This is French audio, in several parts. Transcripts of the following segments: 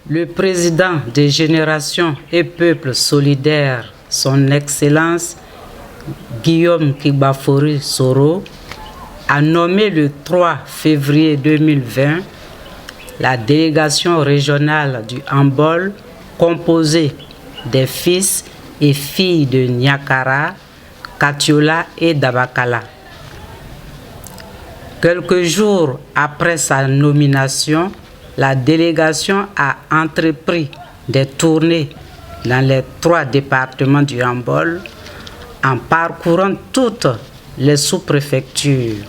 Le président des Générations et Peuples Solidaires, son Excellence Guillaume Kigbafori Soro, a nommé le 3 février 2020 la délégation régionale du handball composée des fils et filles de Niakara, Katiola et Dabakala. Quelques jours après sa nomination, la délégation a entrepris des tournées dans les 3 départements du handball en parcourant toutes les sous-préfectures.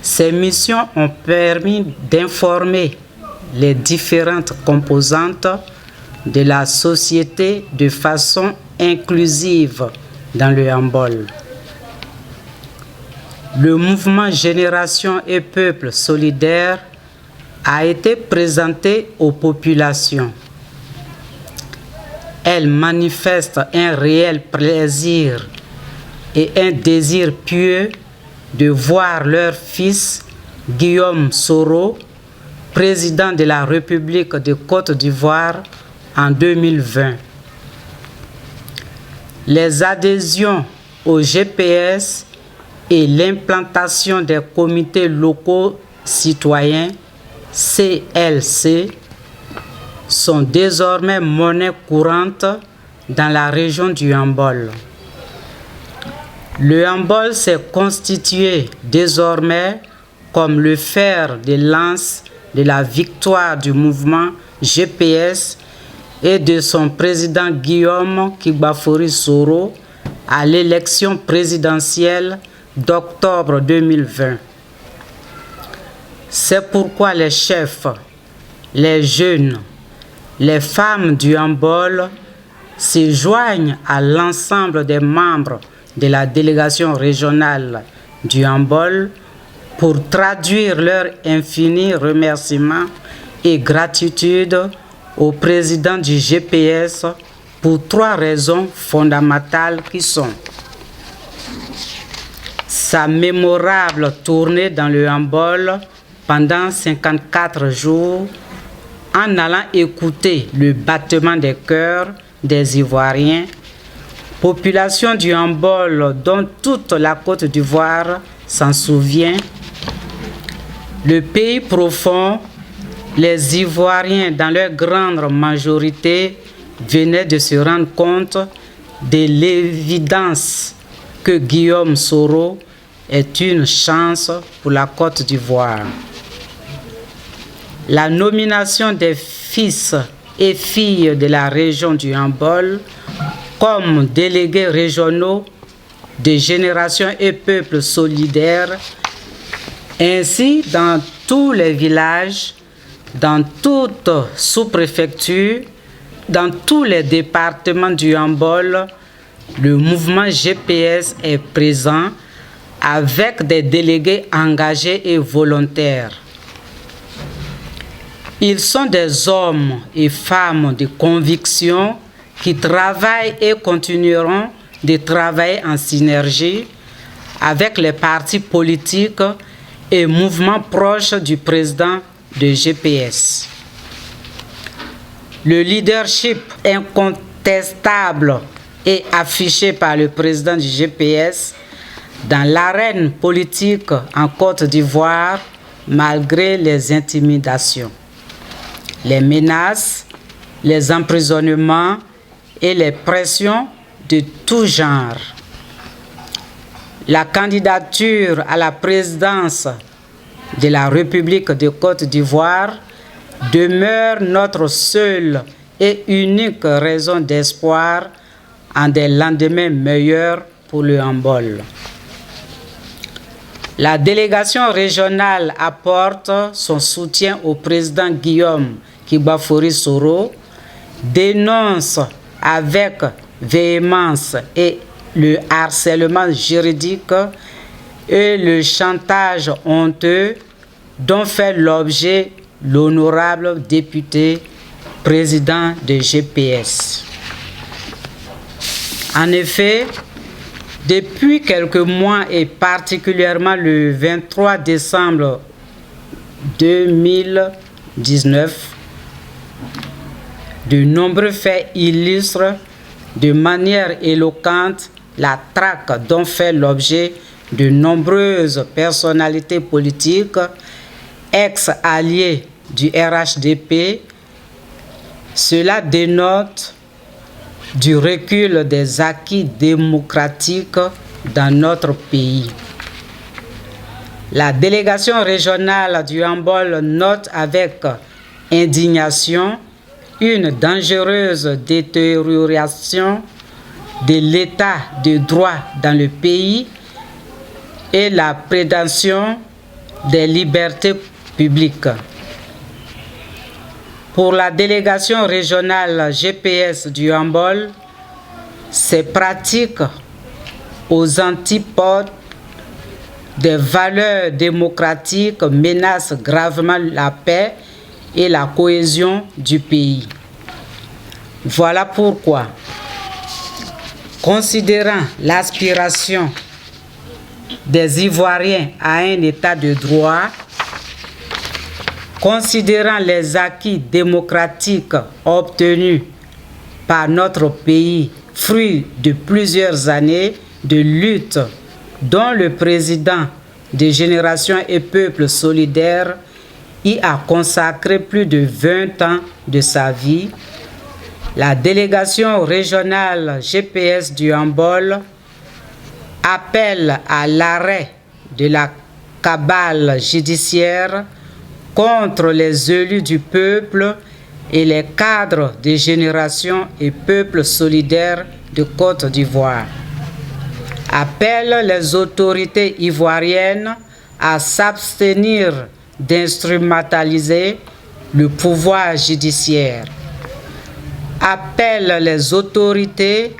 Ces missions ont permis d'informer les différentes composantes de la société de façon inclusive dans le handball. Le mouvement Génération et Peuples Solidaires a été présenté aux populations. Elles manifestent un réel plaisir et un désir pieux de voir leur fils Guillaume Soro, président de la République de Côte d'Ivoire en 2020. Les adhésions au GPS et l'implantation des comités locaux citoyens CLC sont désormais monnaie courante dans la région du handball. Le handball s'est constitué désormais comme le fer de lance de la victoire du mouvement GPS et de son président Guillaume Kigbafori Soro à l'élection présidentielle d'octobre 2020. C'est pourquoi les chefs, les jeunes, les femmes du handball se joignent à l'ensemble des membres de la délégation régionale du handball pour traduire leur infini remerciement et gratitude au président du GPS pour 3 raisons fondamentales qui sont sa mémorable tournée dans le handball pendant 54 jours en allant écouter le battement des cœurs des Ivoiriens, population du handball dont toute la Côte d'Ivoire s'en souvient. Le pays profond, les Ivoiriens dans leur grande majorité venaient de se rendre compte de l'évidence que Guillaume Soro est une chance pour la Côte d'Ivoire. La nomination des fils et filles de la région du handball comme délégués régionaux de Génération et Peuples Solidaires, ainsi dans tous les villages, dans toute sous-préfecture, dans tous les départements du handball, le mouvement GPS est présent avec des délégués engagés et volontaires. Ils sont des hommes et femmes de conviction qui travaillent et continueront de travailler en synergie avec les partis politiques et mouvements proches du président de GPS. Le leadership incontestable et affiché par le président du GPS dans l'arène politique en Côte d'Ivoire malgré les intimidations, les menaces, les emprisonnements et les pressions de tout genre. La candidature à la présidence de la République de Côte d'Ivoire demeure notre seule et unique raison d'espoir en des lendemains meilleurs pour le handball. La délégation régionale apporte son soutien au président Guillaume Kigbafori Soro, dénonce avec véhémence et le harcèlement juridique et le chantage honteux dont fait l'objet l'honorable député président de GPS. En effet, depuis quelques mois et particulièrement le 23 décembre 2019, De nombreux faits illustrent de manière éloquente la traque dont fait l'objet de nombreuses personnalités politiques, ex-alliés du RHDP. Cela dénote du recul des acquis démocratiques dans notre pays. La délégation régionale du handball note avec indignation une dangereuse détérioration de l'état de droit dans le pays et la prédation des libertés publiques. Pour la délégation régionale GPS du handball, ces pratiques aux antipodes des valeurs démocratiques menacent gravement la paix et la cohésion du pays. Voilà pourquoi, considérant l'aspiration des Ivoiriens à un état de droit, considérant les acquis démocratiques obtenus par notre pays, fruit de plusieurs années de lutte dont le président de Génération et Peuple Solidaire y a consacré plus de 20 ans de sa vie, la délégation régionale GPS du handball appelle à l'arrêt de la cabale judiciaire contre les élus du peuple et les cadres de Génération et Peuple Solidaire de Côte d'Ivoire. Appelle les autorités ivoiriennes à s'abstenir d'instrumentaliser le pouvoir judiciaire. Appelle les autorités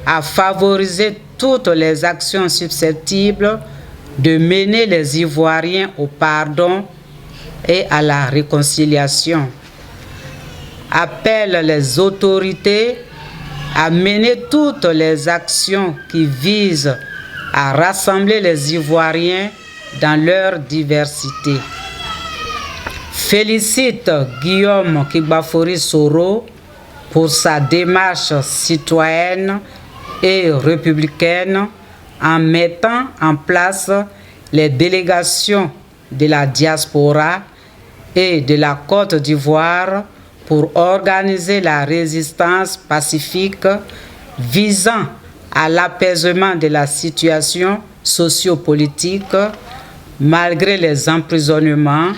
à favoriser toutes les actions susceptibles de mener les Ivoiriens au pardon et à la réconciliation. Appelle les autorités à mener toutes les actions qui visent à rassembler les Ivoiriens dans leur diversité. Félicite Guillaume Kigbafori Soro pour sa démarche citoyenne et républicaine en mettant en place les délégations de la diaspora et de la Côte d'Ivoire pour organiser la résistance pacifique visant à l'apaisement de la situation sociopolitique malgré les emprisonnements,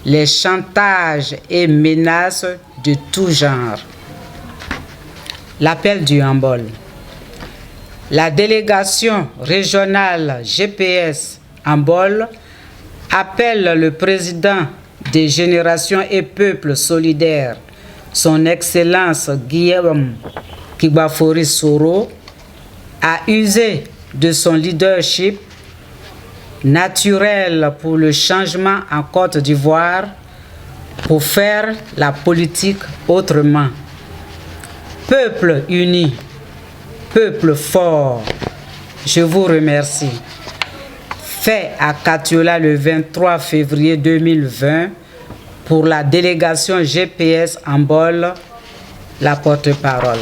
les chantages et menaces de tout genre. L'appel du handball. La délégation régionale GPS handball appelle le président des Générations et Peuples Solidaires, son Excellence Guillaume Kigbafori Soro, à user de son leadership naturel pour le changement en Côte d'Ivoire pour faire la politique autrement. Peuple uni, peuple fort, je vous remercie. Fait à Katiola le 23 février 2020 pour la délégation GPS handball, la porte-parole.